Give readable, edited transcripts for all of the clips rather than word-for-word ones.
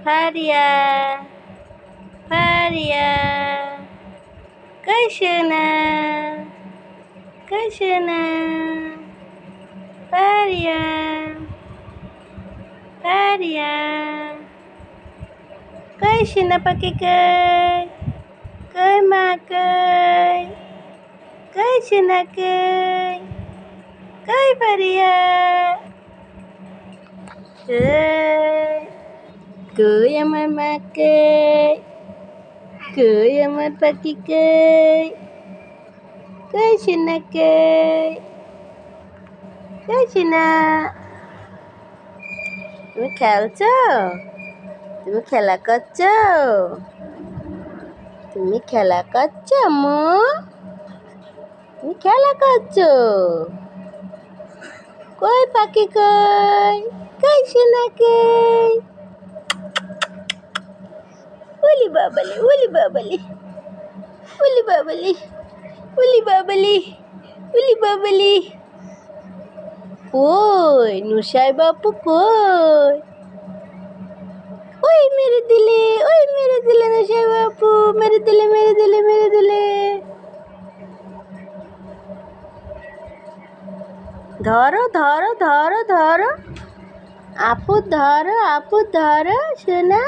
Faria, Faria, Kaishana, Kaishana, Faria, Faria, Kaishana pakai kai, kai makai, Kaishana kai, kai Faria, kai, kai আমার makai. Koi আমার পাখি কই কই সোনা কই সোনা তুমি খেলছো তুমি খেলা করছো তুমি খেলা করছো আম্মু তুমি খেলা করছো কই পাখি কই কই সোনা কই উলি বাবালি উলি বাবালি উলি বাবালি উলি বাবালি উলি বাবালি কই নুসাই বাপু কই ওই মেরে দিলে নুসাই বাপু মেরে দিলে ধরো ধরো ধরো ধরো আপু ধরো সোনা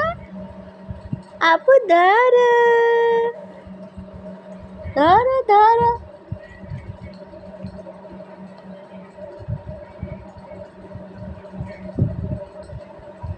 আপু ধরো ধরো ধরো